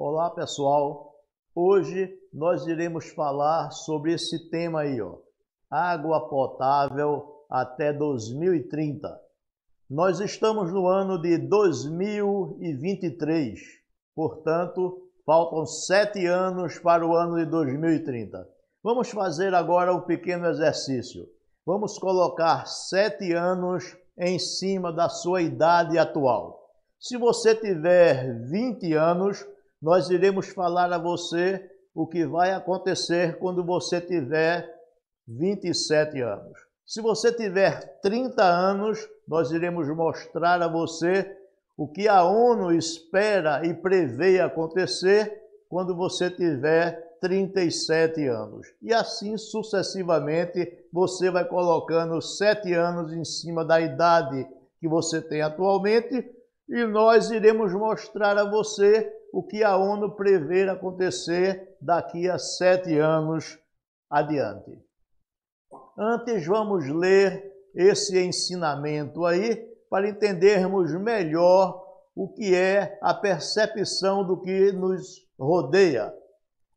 Olá pessoal, hoje nós iremos falar sobre esse tema aí, água potável até 2030. Nós estamos no ano de 2023, portanto, faltam 7 anos para o ano de 2030. Vamos fazer agora um pequeno exercício. Vamos colocar 7 anos em cima da sua idade atual. Se você tiver 20 anos, nós iremos falar a você o que vai acontecer quando você tiver 27 anos. Se você tiver 30 anos, nós iremos mostrar a você o que a ONU espera e prevê acontecer quando você tiver 37 anos. E assim sucessivamente, você vai colocando 7 anos em cima da idade que você tem atualmente e nós iremos mostrar a você o que a ONU prevê acontecer daqui a 7 anos adiante. Antes, vamos ler esse ensinamento aí para entendermos melhor o que é a percepção do que nos rodeia.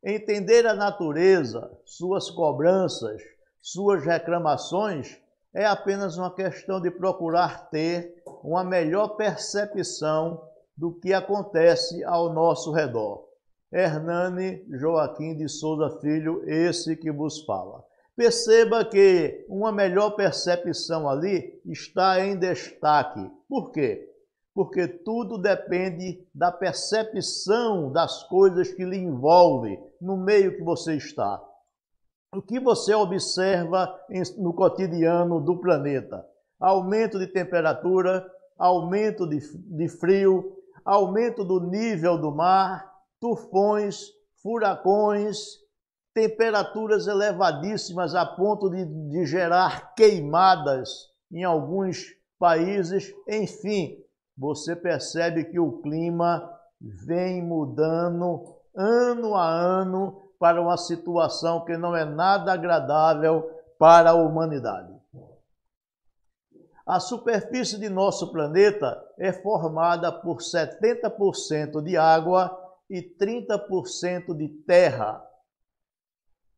Entender a natureza, suas cobranças, suas reclamações é apenas uma questão de procurar ter uma melhor percepção do que acontece ao nosso redor. Hernani Joaquim de Souza Filho, esse que vos fala. Perceba que uma melhor percepção ali está em destaque. Por quê? Porque tudo depende da percepção das coisas que lhe envolvem no meio que você está. O que você observa no cotidiano do planeta? Aumento de temperatura, aumento de frio, aumento do nível do mar, tufões, furacões, temperaturas elevadíssimas a ponto de gerar queimadas em alguns países. Enfim, você percebe que o clima vem mudando ano a ano para uma situação que não é nada agradável para a humanidade. A superfície de nosso planeta é formada por 70% de água e 30% de terra.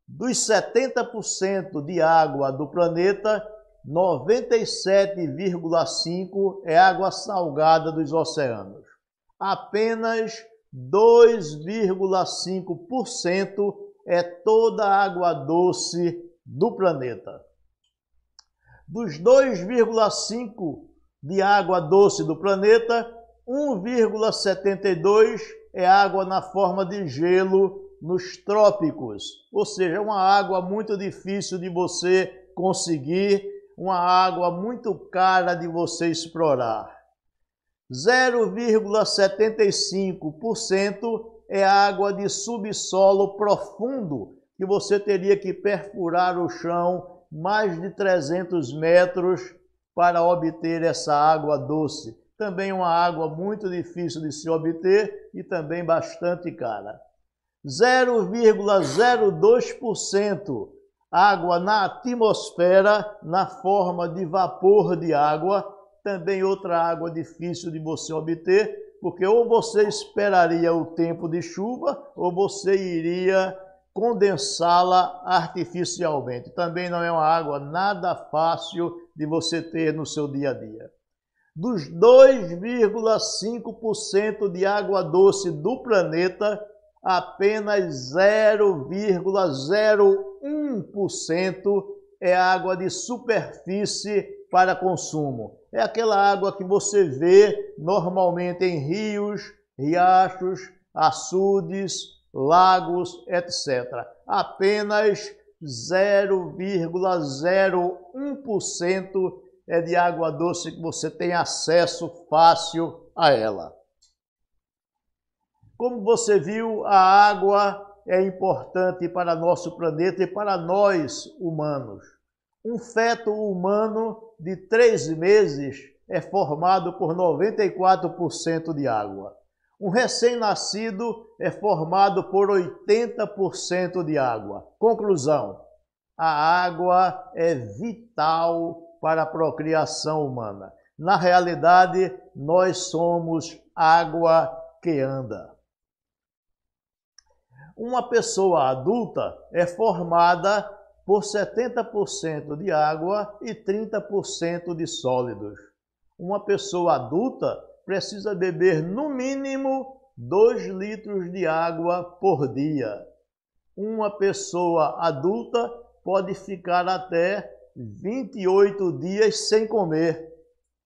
Dos 70% de água do planeta, 97,5% é água salgada dos oceanos. Apenas 2,5% é toda a água doce do planeta. Dos 2,5% de água doce do planeta, 1,72% é água na forma de gelo nos trópicos, ou seja, uma água muito difícil de você conseguir, uma água muito cara de você explorar. 0,75% é água de subsolo profundo, que você teria que perfurar o chão mais de 300 metros para obter essa água doce. Também uma água muito difícil de se obter e também bastante cara. 0,02% água na atmosfera na forma de vapor de água, também outra água difícil de você obter, porque ou você esperaria o tempo de chuva ou você iria condensá-la artificialmente. Também não é uma água nada fácil de você ter no seu dia a dia. Dos 2,5% de água doce do planeta, apenas 0,01% é água de superfície para consumo. É aquela água que você vê normalmente em rios, riachos, açudes, lagos, etc. Apenas 0,01% é de água doce que você tem acesso fácil a ela. Como você viu, a água é importante para nosso planeta e para nós humanos. Um feto humano de 3 meses é formado por 94% de água. Um recém-nascido é formado por 80% de água. Conclusão: a água é vital para a procriação humana. Na realidade, nós somos água que anda. Uma pessoa adulta é formada por 70% de água e 30% de sólidos. Uma pessoa adulta precisa beber no mínimo 2 litros de água por dia. Uma pessoa adulta pode ficar até 28 dias sem comer,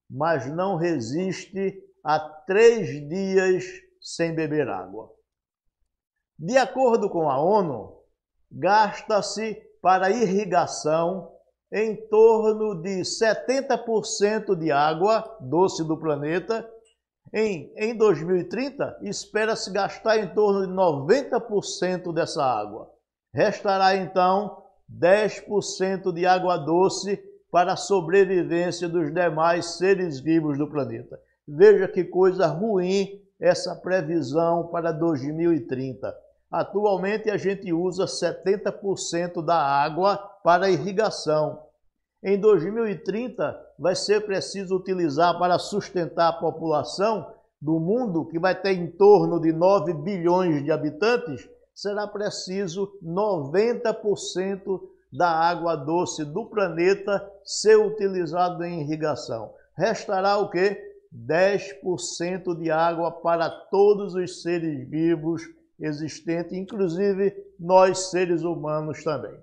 mas não resiste a 3 dias sem beber água. De acordo com a ONU, gasta-se para irrigação em torno de 70% de água doce do planeta. Em 2030, espera-se gastar em torno de 90% dessa água. Restará então 10% de água doce para a sobrevivência dos demais seres vivos do planeta. Veja que coisa ruim essa previsão para 2030. Atualmente a gente usa 70% da água para irrigação. Em 2030 vai ser preciso utilizar para sustentar a população do mundo, que vai ter em torno de 9 bilhões de habitantes, será preciso 90% da água doce do planeta ser utilizado em irrigação. Restará o quê? 10% de água para todos os seres vivos existentes, inclusive nós seres humanos também.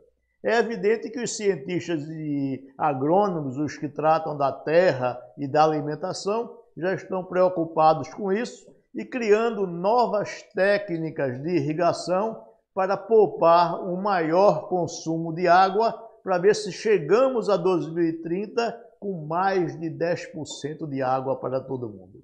É evidente que os cientistas e agrônomos, os que tratam da terra e da alimentação, já estão preocupados com isso e criando novas técnicas de irrigação para poupar um maior consumo de água, para ver se chegamos a 2030 com mais de 10% de água para todo mundo.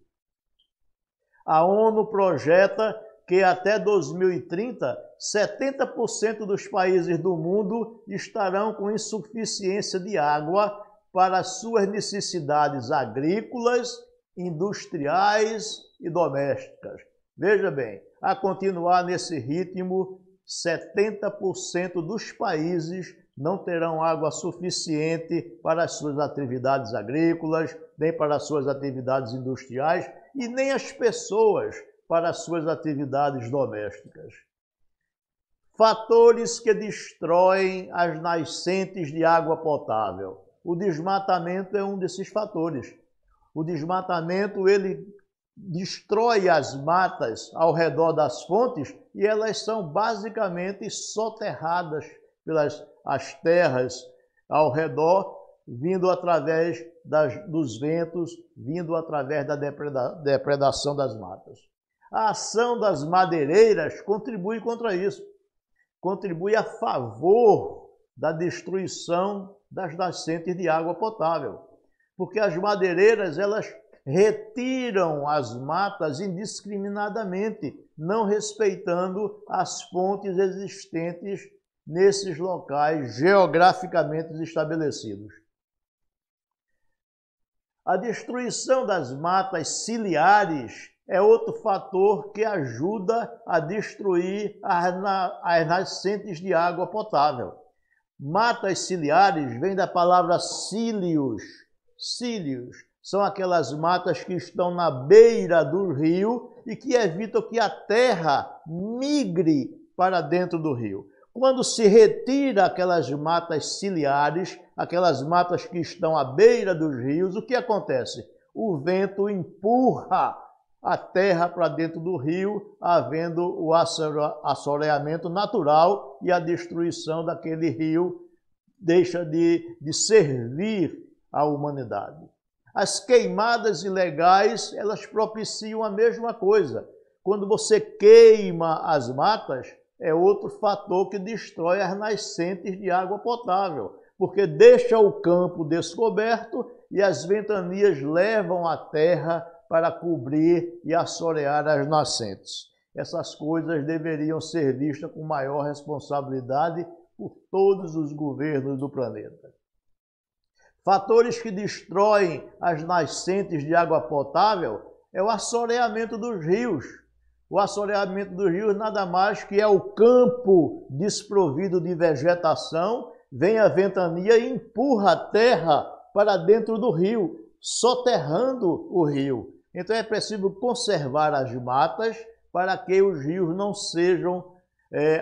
A ONU projeta que até 2030, 70% dos países do mundo estarão com insuficiência de água para suas necessidades agrícolas, industriais e domésticas. Veja bem, a continuar nesse ritmo, 70% dos países não terão água suficiente para as suas atividades agrícolas, nem para as suas atividades industriais e nem as pessoas para as suas atividades domésticas. Fatores que destroem as nascentes de água potável. O desmatamento é um desses fatores. O desmatamento, ele destrói as matas ao redor das fontes e elas são basicamente soterradas pelas as terras ao redor, vindo através dos ventos, vindo através da depredação das matas. A ação das madeireiras contribui contra isso, contribui a favor da destruição das nascentes de água potável, porque as madeireiras, elas retiram as matas indiscriminadamente, não respeitando as fontes existentes nesses locais geograficamente estabelecidos. A destruição das matas ciliares é outro fator que ajuda a destruir as nascentes de água potável. Matas ciliares vem da palavra cílios. Cílios são aquelas matas que estão na beira do rio e que evitam que a terra migre para dentro do rio. Quando se retira aquelas matas ciliares, aquelas matas que estão à beira dos rios, o que acontece? O vento empurra a terra para dentro do rio, havendo o assoreamento natural e a destruição daquele rio deixa de servir à humanidade. As queimadas ilegais, elas propiciam a mesma coisa. Quando você queima as matas, é outro fator que destrói as nascentes de água potável, porque deixa o campo descoberto e as ventanias levam a terra para cobrir e assorear as nascentes. Essas coisas deveriam ser vistas com maior responsabilidade por todos os governos do planeta. Fatores que destroem as nascentes de água potável é o assoreamento dos rios. O assoreamento dos rios nada mais que é o campo desprovido de vegetação, vem a ventania e empurra a terra para dentro do rio, soterrando o rio. Então é preciso conservar as matas para que os rios não sejam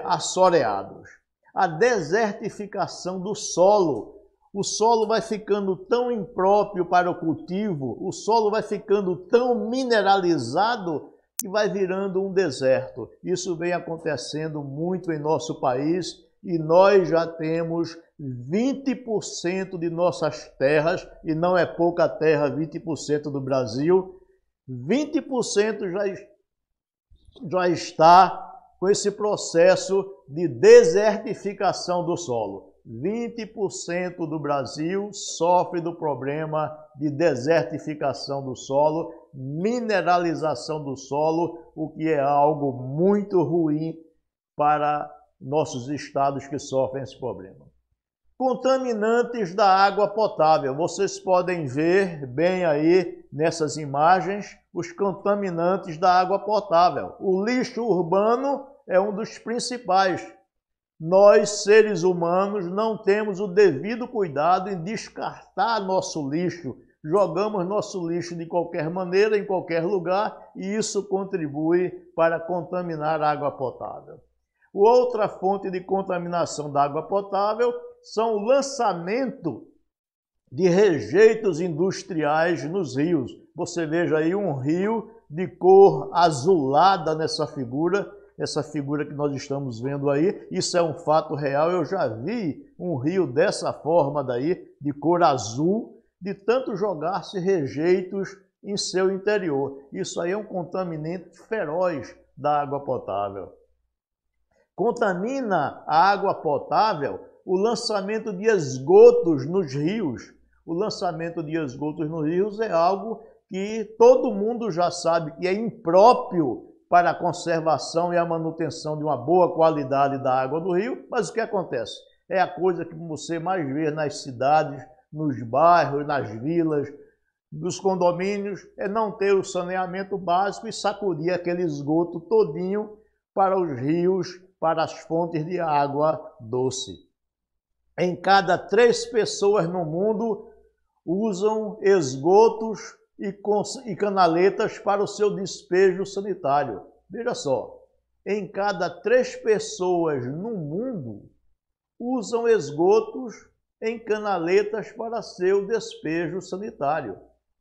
assoreados. A desertificação do solo. O solo vai ficando tão impróprio para o cultivo, o solo vai ficando tão mineralizado que vai virando um deserto. Isso vem acontecendo muito em nosso país e nós já temos 20% de nossas terras, e não é pouca terra, 20% do Brasil, 20% já está com esse processo de desertificação do solo. 20% do Brasil sofre do problema de desertificação do solo, mineralização do solo, o que é algo muito ruim para nossos estados que sofrem esse problema. Contaminantes da água potável. Vocês podem ver bem aí nessas imagens os contaminantes da água potável. O lixo urbano é um dos principais. Nós, seres humanos, não temos o devido cuidado em descartar nosso lixo. Jogamos nosso lixo de qualquer maneira, em qualquer lugar, e isso contribui para contaminar a água potável. Outra fonte de contaminação da água potável são o lançamento de rejeitos industriais nos rios. Você veja aí um rio de cor azulada nessa figura, essa figura que nós estamos vendo aí. Isso é um fato real, eu já vi um rio dessa forma daí, de cor azul, de tanto jogar-se rejeitos em seu interior. Isso aí é um contaminante feroz da água potável. Contamina a água potável o lançamento de esgotos nos rios. O lançamento de esgotos nos rios é algo que todo mundo já sabe que é impróprio para a conservação e a manutenção de uma boa qualidade da água do rio, mas o que acontece? É a coisa que você mais vê nas cidades, nos bairros, nas vilas, nos condomínios, é não ter o saneamento básico e sacudir aquele esgoto todinho para os rios, para as fontes de água doce. Em cada 3 pessoas no mundo usam esgotos e canaletas para o seu despejo sanitário. Veja só, em cada 3 pessoas no mundo usam esgotos em canaletas para seu despejo sanitário.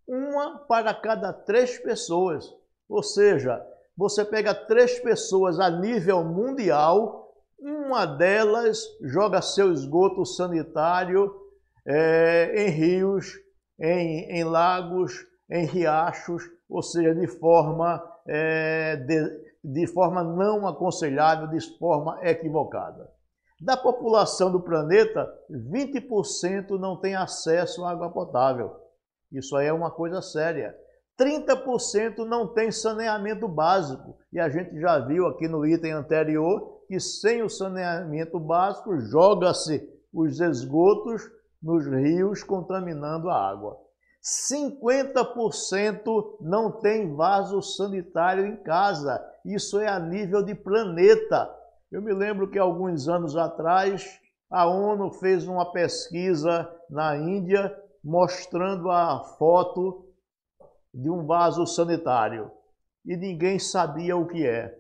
Uma para cada 3 pessoas. Ou seja, você pega 3 pessoas a nível mundial, uma delas joga seu esgoto sanitário em rios, em lagos, em riachos, ou seja, de forma não aconselhável, de forma equivocada. Da população do planeta, 20% não tem acesso à água potável. Isso aí é uma coisa séria. 30% não tem saneamento básico. E a gente já viu aqui no item anterior que sem o saneamento básico joga-se os esgotos nos rios, contaminando a água. 50% não tem vaso sanitário em casa. Isso é a nível de planeta. Eu me lembro que alguns anos atrás a ONU fez uma pesquisa na Índia mostrando a foto de um vaso sanitário e ninguém sabia o que é,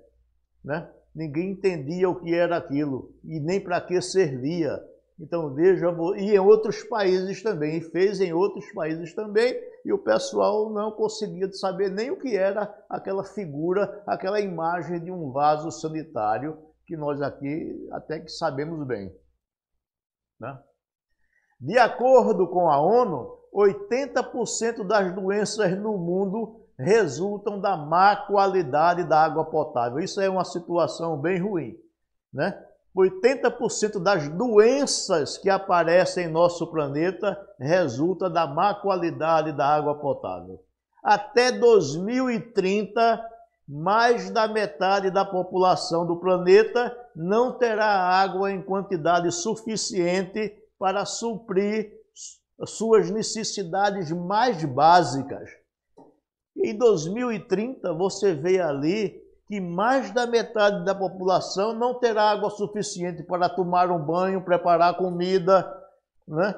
né? Ninguém entendia o que era aquilo e nem para que servia. Então veja, e em outros países também, fez em outros países também, e o pessoal não conseguia saber nem o que era aquela figura, aquela imagem de um vaso sanitário, que nós aqui até que sabemos bem, né? De acordo com a ONU, 80% das doenças no mundo resultam da má qualidade da água potável. Isso é uma situação bem ruim, né? 80% das doenças que aparecem em nosso planeta resulta da má qualidade da água potável. Até 2030, mais da metade da população do planeta não terá água em quantidade suficiente para suprir suas necessidades mais básicas. Em 2030, você vê ali que mais da metade da população não terá água suficiente para tomar um banho, preparar comida, né?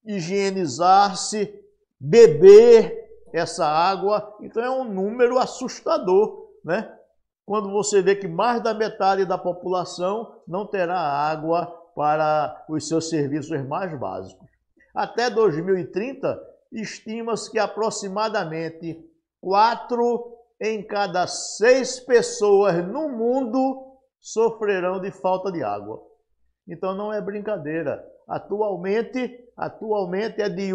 Higienizar-se, beber essa água. Então é um número assustador, né? quando você vê que mais da metade da população não terá água para os seus serviços mais básicos. Até 2030, estima-se que aproximadamente 4 em cada 6 pessoas no mundo sofrerão de falta de água. Então não é brincadeira. Atualmente é de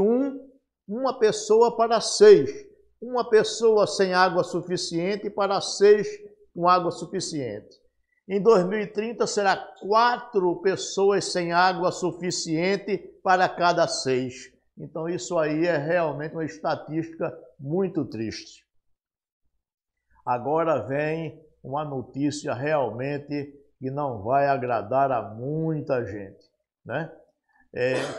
uma pessoa para 6. Uma pessoa sem água suficiente para 6 com água suficiente. Em 2030 será 4 pessoas sem água suficiente para cada 6. Então isso aí é realmente uma estatística muito triste. Agora vem uma notícia realmente que não vai agradar a muita gente, né?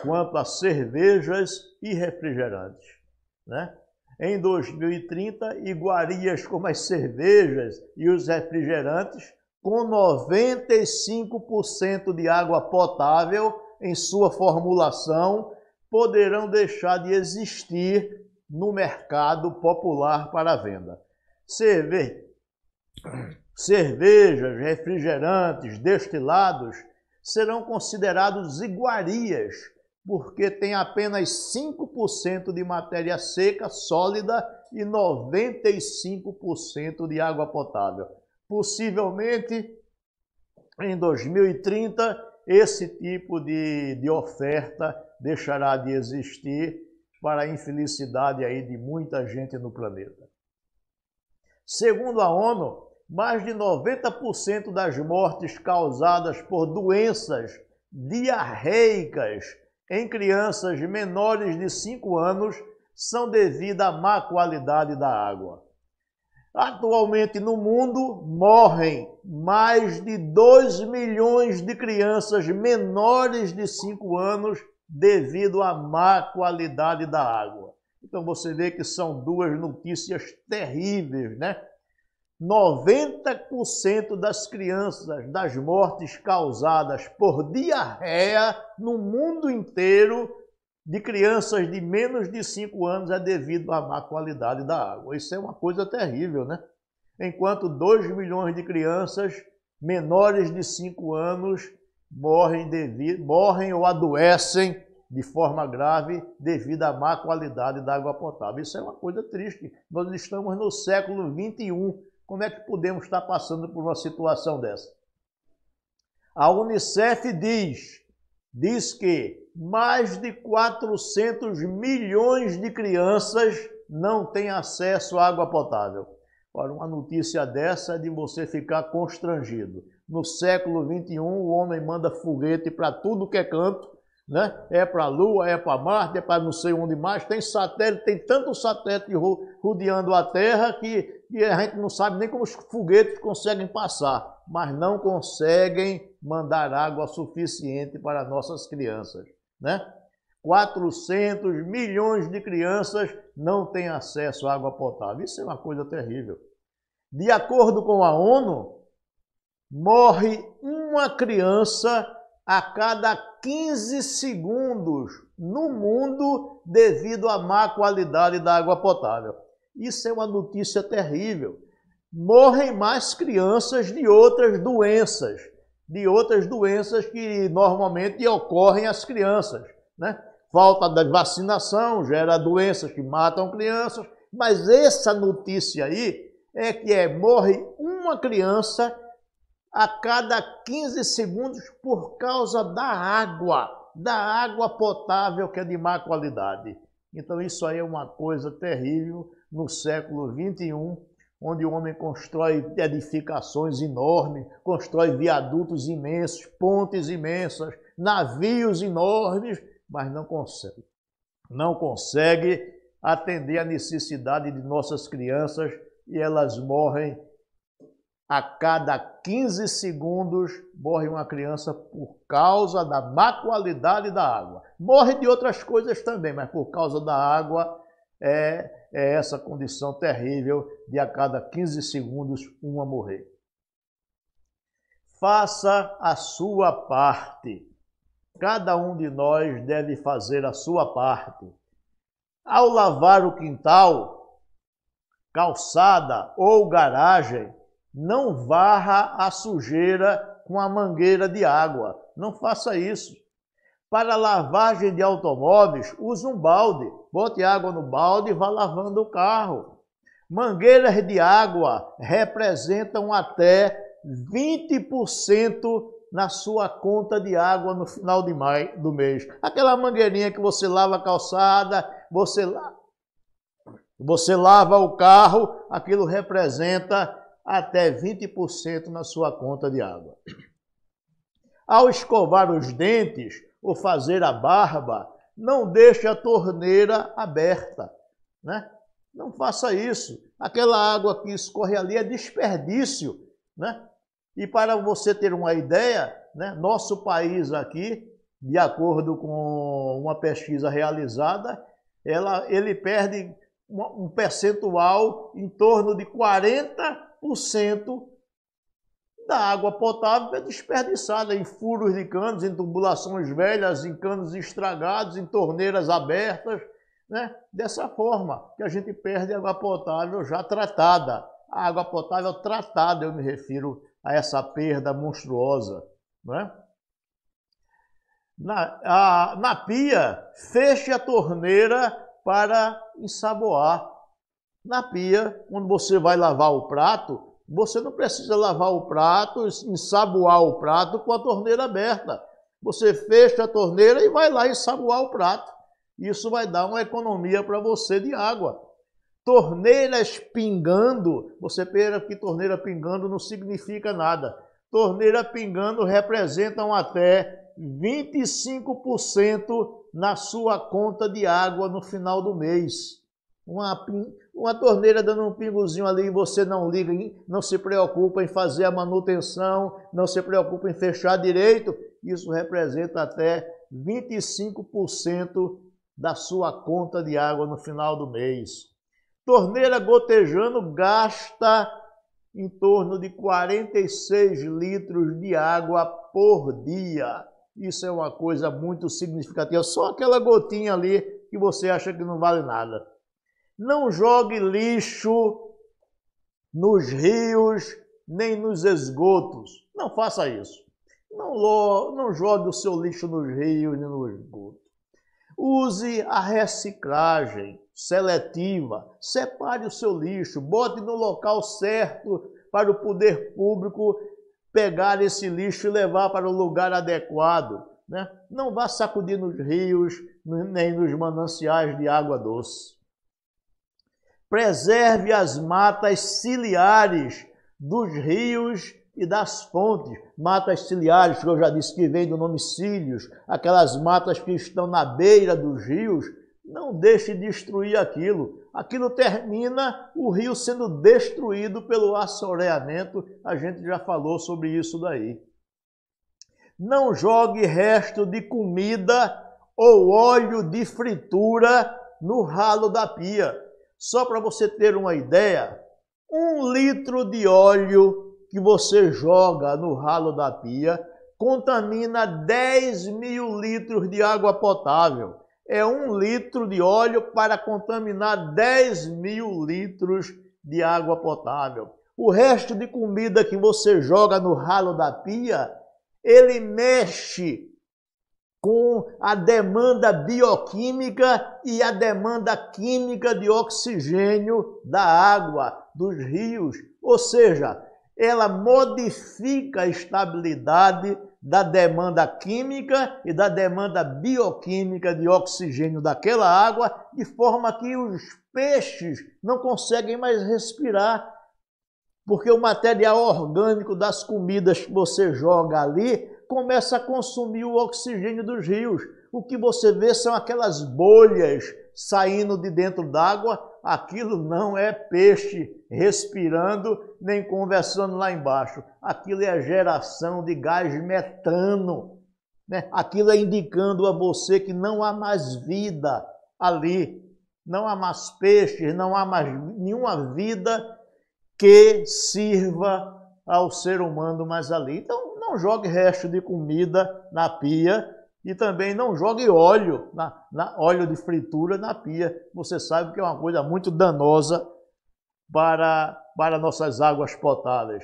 Quanto a cervejas e refrigerantes, né? Em 2030, iguarias como as cervejas e os refrigerantes, com 95% de água potável em sua formulação, poderão deixar de existir no mercado popular para venda. Cervejas, refrigerantes, destilados serão considerados iguarias, porque tem apenas 5% de matéria seca, sólida e 95% de água potável. Possivelmente, em 2030, esse tipo de oferta deixará de existir para a infelicidade aí de muita gente no planeta. Segundo a ONU, mais de 90% das mortes causadas por doenças diarreicas em crianças menores de 5 anos são devidas à má qualidade da água. Atualmente no mundo morrem mais de 2 milhões de crianças menores de 5 anos devido à má qualidade da água. Então você vê que são duas notícias terríveis, né? 90% das crianças, das mortes causadas por diarreia no mundo inteiro, de crianças de menos de 5 anos, é devido à má qualidade da água. Isso é uma coisa terrível, né? Enquanto 2 milhões de crianças menores de 5 anos morrem ou adoecem de forma grave devido à má qualidade da água potável. Isso é uma coisa triste. Nós estamos no século XXI. Como é que podemos estar passando por uma situação dessa? A Unicef diz que mais de 400 milhões de crianças não têm acesso à água potável. Ora, uma notícia dessa é de você ficar constrangido. No século XXI, o homem manda foguete para tudo que é canto, né? É para a Lua, é para Marte, é para não sei onde mais. Tem satélite, tem tanto satélite rodeando a Terra que a gente não sabe nem como os foguetes conseguem passar, mas não conseguem mandar água suficiente para nossas crianças, né? 400 milhões de crianças não têm acesso à água potável. Isso é uma coisa terrível. De acordo com a ONU, morre uma criança a cada 15 segundos no mundo devido à má qualidade da água potável. Isso é uma notícia terrível. Morrem mais crianças de outras doenças que normalmente ocorrem às crianças, né? Falta da vacinação gera doenças que matam crianças, mas essa notícia aí morre uma criança a cada 15 segundos por causa da água potável que é de má qualidade. Então isso aí é uma coisa terrível no século XXI, onde o homem constrói edificações enormes, constrói viadutos imensos, pontes imensas, navios enormes, mas não consegue atender a necessidade de nossas crianças e elas morrem a cada 15 segundos, morre uma criança por causa da má qualidade da água. Morre de outras coisas também, mas por causa da água é essa condição terrível de a cada 15 segundos uma morrer. Faça a sua parte. Cada um de nós deve fazer a sua parte. Ao lavar o quintal, calçada ou garagem, Não varra a sujeira com a mangueira de água. Não faça isso. Para lavagem de automóveis, use um balde. Bote água no balde e vá lavando o carro. Mangueiras de água representam até 20% na sua conta de água no final do mês. Aquela mangueirinha que você lava a calçada, você lava o carro, aquilo representa até 20% na sua conta de água. Ao escovar os dentes ou fazer a barba, não deixe a torneira aberta, né? Não faça isso. Aquela água que escorre ali é desperdício, né? E para você ter uma ideia, né, nosso país aqui, de acordo com uma pesquisa realizada, ele perde um percentual em torno de 40% da água potável é desperdiçada em furos de canos, em tubulações velhas, em canos estragados, em torneiras abertas, né? Dessa forma que a gente perde água potável já tratada. A água potável tratada, eu me refiro a essa perda monstruosa, né? Na pia, feche a torneira para ensaboar. Na pia, quando você vai lavar o prato, você não precisa lavar o prato, ensaboar o prato com a torneira aberta. Você fecha a torneira e vai lá ensaboar o prato. Isso vai dar uma economia para você de água. Torneiras pingando, você pensa que torneira pingando não significa nada. Torneira pingando representam até 25% na sua conta de água no final do mês. Uma torneira dando um pingozinho ali e você não liga, não se preocupa em fazer a manutenção, não se preocupa em fechar direito, isso representa até 25% da sua conta de água no final do mês. Torneira gotejando gasta em torno de 46 litros de água por dia. Isso é uma coisa muito significativa. Só aquela gotinha ali que você acha que não vale nada. Não jogue lixo nos rios nem nos esgotos. Não faça isso. Não jogue o seu lixo nos rios nem no esgoto. Use a reciclagem seletiva. Separe o seu lixo. Bote no local certo para o poder público pegar esse lixo e levar para o lugar adequado, né? Não vá sacudir nos rios nem nos mananciais de água doce. Preserve as matas ciliares dos rios e das fontes. Matas ciliares, que eu já disse que vem do nome cílios, aquelas matas que estão na beira dos rios, não deixe destruir aquilo. Aquilo termina o rio sendo destruído pelo assoreamento. A gente já falou sobre isso daí. Não jogue resto de comida ou óleo de fritura no ralo da pia. Só para você ter uma ideia, 1 litro de óleo que você joga no ralo da pia contamina 10.000 litros de água potável. É 1 litro de óleo para contaminar 10.000 litros de água potável. O resto de comida que você joga no ralo da pia, ele mexe com a demanda bioquímica e a demanda química de oxigênio da água, dos rios. Ou seja, ela modifica a estabilidade da demanda química e da demanda bioquímica de oxigênio daquela água, de forma que os peixes não conseguem mais respirar, porque o material orgânico das comidas que você joga ali começa a consumir o oxigênio dos rios. O que você vê são aquelas bolhas saindo de dentro d'água. Aquilo não é peixe respirando nem conversando lá embaixo. Aquilo é a geração de gás metano, né? Aquilo é indicando a você que não há mais vida ali. Não há mais peixes, não há mais nenhuma vida que sirva ao ser humano mais ali. Então, não jogue resto de comida na pia e também não jogue óleo, óleo de fritura na pia. Você sabe que é uma coisa muito danosa para para nossas águas potáveis.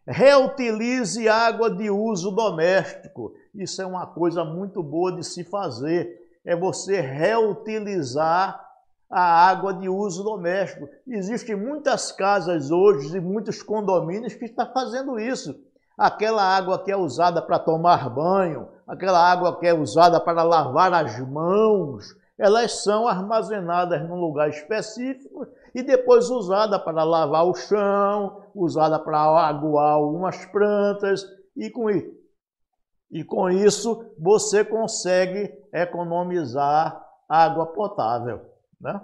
Reutilize água de uso doméstico. Isso é uma coisa muito boa de se fazer. É você reutilizar a água de uso doméstico. Existem muitas casas hoje e muitos condomínios que estão fazendo isso. Aquela água que é usada para tomar banho, aquela água que é usada para lavar as mãos, elas são armazenadas num lugar específico e depois usada para lavar o chão, usada para aguar algumas plantas e com isso você consegue economizar água potável, né?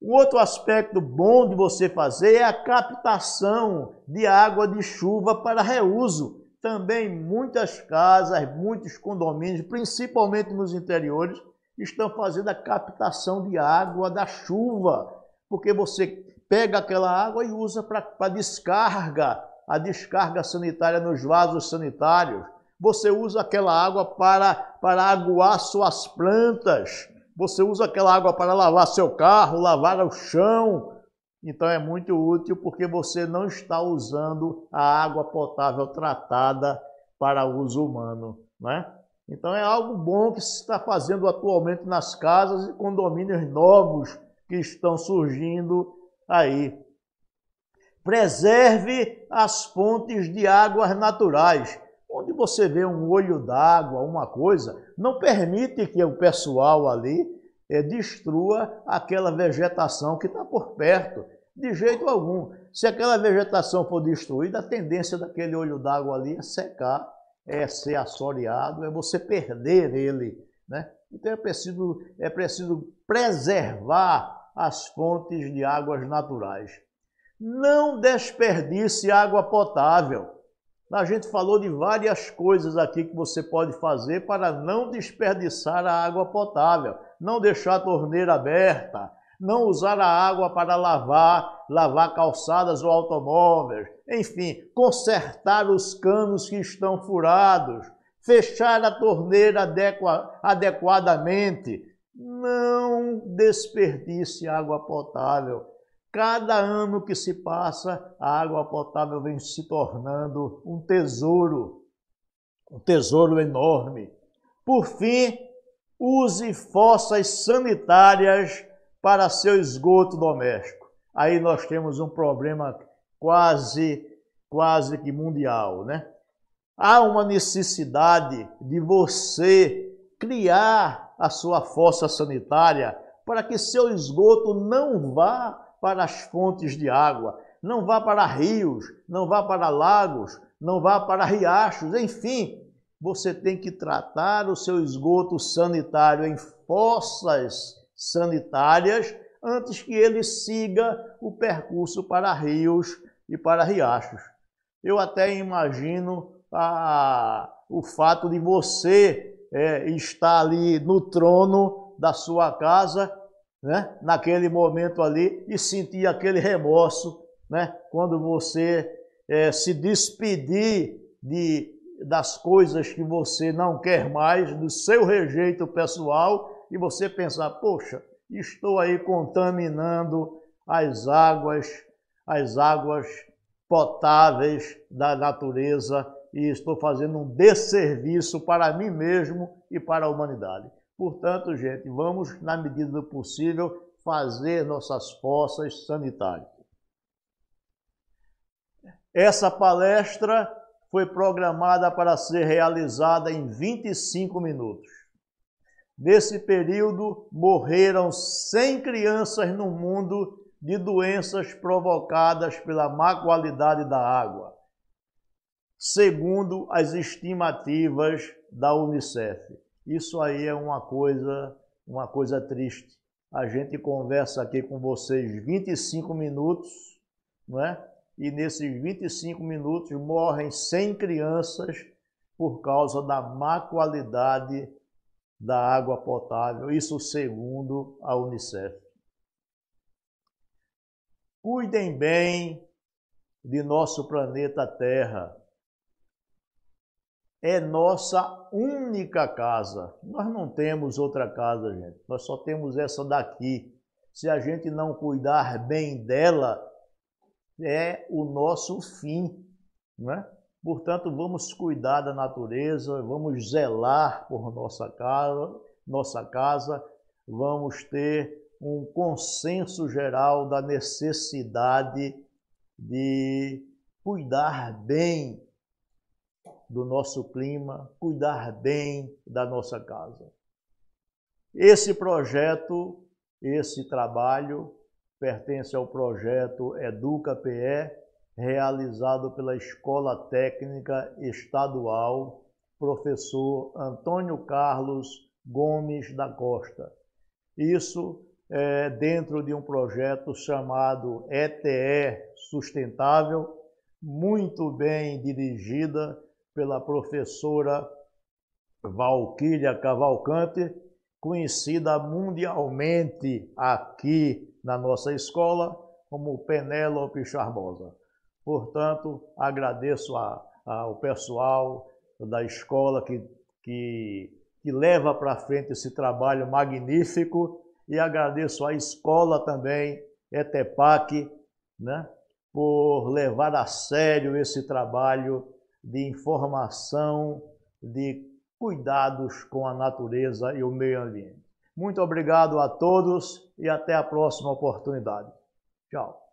Um outro aspecto bom de você fazer é a captação de água de chuva para reuso. Também muitas casas, muitos condomínios, principalmente nos interiores, estão fazendo a captação de água da chuva, porque você pega aquela água e usa para descarga, a descarga sanitária nos vasos sanitários. Você usa aquela água para aguar suas plantas. Você usa aquela água para lavar seu carro, lavar o chão. Então é muito útil porque você não está usando a água potável tratada para uso humano, né? Então é algo bom que se está fazendo atualmente nas casas e condomínios novos que estão surgindo aí. Preserve as fontes de águas naturais. Onde você vê um olho d'água, uma coisa, não permite que o pessoal ali destrua aquela vegetação que está por perto, de jeito algum. Se aquela vegetação for destruída, a tendência daquele olho d'água ali é secar, é ser assoreado, é você perder ele, né? Então é preciso preservar as fontes de águas naturais. Não desperdice água potável. A gente falou de várias coisas aqui que você pode fazer para não desperdiçar a água potável. Não deixar a torneira aberta, não usar a água para lavar calçadas ou automóveis. Enfim, consertar os canos que estão furados, fechar a torneira adequadamente. Não desperdice água potável. Cada ano que se passa, a água potável vem se tornando um tesouro enorme. Por fim, use fossas sanitárias para seu esgoto doméstico. Aí nós temos um problema quase que mundial, né? Há uma necessidade de você criar a sua fossa sanitária para que seu esgoto não vá para as fontes de água, não vá para rios, não vá para lagos, não vá para riachos, enfim, você tem que tratar o seu esgoto sanitário em fossas sanitárias antes que ele siga o percurso para rios e para riachos. Eu até imagino o fato de você estar ali no trono da sua casa, né, naquele momento ali e sentir aquele remorso, né, quando você se despedir das coisas que você não quer mais, do seu rejeito pessoal, e você pensar, poxa, estou aí contaminando as águas potáveis da natureza e estou fazendo um desserviço para mim mesmo e para a humanidade. Portanto, gente, vamos, na medida do possível, fazer nossas fossas sanitárias. Essa palestra foi programada para ser realizada em 25 minutos. Nesse período, morreram 100 crianças no mundo de doenças provocadas pela má qualidade da água, segundo as estimativas da Unicef. Isso aí é uma coisa triste. A gente conversa aqui com vocês 25 minutos, não é? E nesses 25 minutos morrem 100 crianças por causa da má qualidade da água potável, isso segundo a Unicef. Cuidem bem de nosso planeta Terra. É nossa única casa. Nós não temos outra casa, gente. Nós só temos essa daqui. Se a gente não cuidar bem dela, é o nosso fim, né? Portanto, vamos cuidar da natureza, vamos zelar por nossa casa, vamos ter um consenso geral da necessidade de cuidar bem do nosso clima, cuidar bem da nossa casa. Esse projeto, esse trabalho, pertence ao projeto Educa-PE, realizado pela Escola Técnica Estadual Professor Antônio Carlos Gomes da Costa. Isso é dentro de um projeto chamado ETE Sustentável, muito bem dirigida pela professora Valquíria Cavalcante, conhecida mundialmente aqui na nossa escola como Penélope Charmosa. Portanto, agradeço ao pessoal da escola que leva para frente esse trabalho magnífico e agradeço à escola também, ETEPAC, né, por levar a sério esse trabalho de informação, de cuidados com a natureza e o meio ambiente. Muito obrigado a todos e até a próxima oportunidade. Tchau.